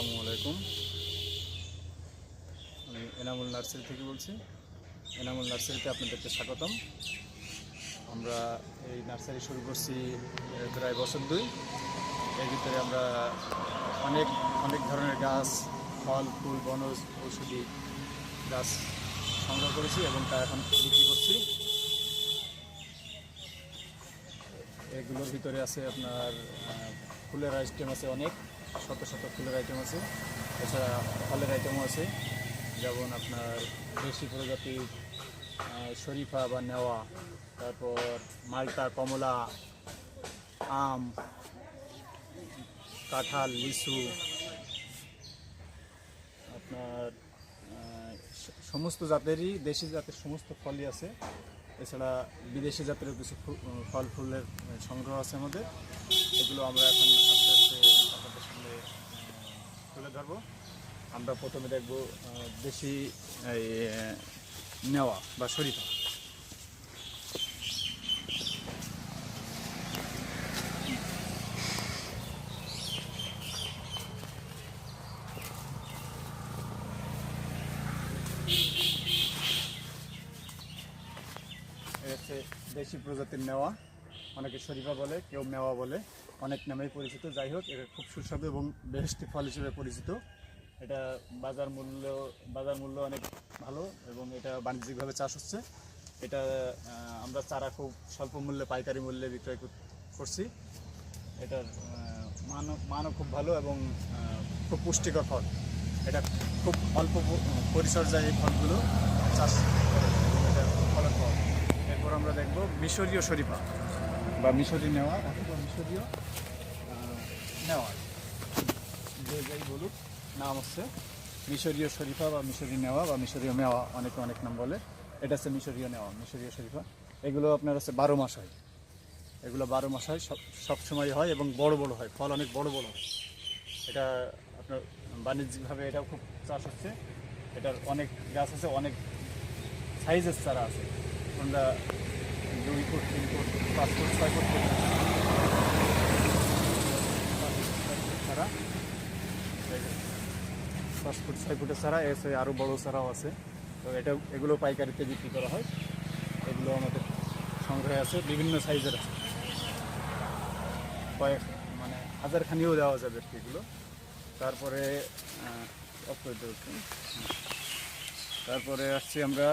আসসালামু আলাইকুম। আমি এনামুল নার্সারি থেকে বলছি। এনামুল নার্সারিতে আপনাদেরকে স্বাগতম। আমরা এই নার্সারি শুরু করছি প্রায় বছর দুই। এর ভিতরে আমরা অনেক অনেক ধরনের গাছ, ফল, ফুল, বনজ, ঔষধি গাছ সংগ্রহ করেছি এবং তা এখন বিক্রি করছি। এগুলোর ভিতরে আছে আপনার ফুলের আইটেম আছে, অনেক শত শত ফুলের আইটেম আছে। এছাড়া ফলের আইটেমও আছে, যেমন আপনার দেশি প্রজাতির শরীফা বা নেওয়া, তারপর মালটা, কমলা, আম, কাঁঠাল, লিচু, আপনার সমস্ত জাতেরই, দেশি জাতের সমস্ত ফলই আছে। এছাড়া বিদেশি জাতেরও কিছু ফল ফুলের সংগ্রহ আছে আমাদের। এগুলো আমরা এখন আস্তে আস্তে আপনাদের সামনে তুলে ধরবো। আমরা প্রথমে দেখব দেশি নেওয়া বা শরীফা। হচ্ছে দেশি প্রজাতির নেওয়া, অনেকে শরীফা বলে, কেউ মেওয়া বলে, অনেক নামেই পরিচিত। যাই হোক, এটা খুব সুস্বাদু এবং বেহেশতি ফল হিসেবে পরিচিত। এটা বাজার মূল্য অনেক ভালো এবং এটা বাণিজ্যিকভাবে চাষ হচ্ছে। এটা আমরা চারা খুব স্বল্প মূল্যে, পাইকারি মূল্যে বিক্রয় করছি। এটার মানও খুব ভালো এবং খুব পুষ্টিকর ফল। এটা খুব অল্প পরিচর্যায় এই ফলগুলো চাষ করে এবং এটা ফলের ফল। এরপর আমরা দেখব মিশরীয় শরীফা বা মিশরি নেওয়া অথবা মিশরীয় নেওয়া, যে যাই বলুক, নাম হচ্ছে মিশরীয় শরীফা বা মিশরি নেওয়া বা মিশরীয় মেওয়া, অনেকে অনেক নাম বলে। এটা হচ্ছে মিশরীয় নেওয়া, মিশরীয় শরীফা। এগুলো আপনার হচ্ছে 12 মাস হয়। এগুলো 12 মাস হয়, সব সময় হয় এবং বড় বড় হয়, ফল অনেক বড় বড়। এটা আপনার বাণিজ্যিকভাবে এটাও খুব চাষ হচ্ছে। এটার অনেক গাছ আছে, অনেক সাইজের চারা আছে। আমরা 2 ফুট, 3 ফুট, 5 ফুট, 6 ফুট চারা, 5 ফুট 6 ফুটের চারা এসে আরও বড়ো চারাও আছে। তো এগুলো পাইকারিতে বিক্রি করা হয়। এগুলো আমাদের সংগ্রহে আছে, বিভিন্ন সাইজের আছে, কয়েক হাজারখানিও দেওয়া যাবে এগুলো। তারপরে তারপরে আসছি আমরা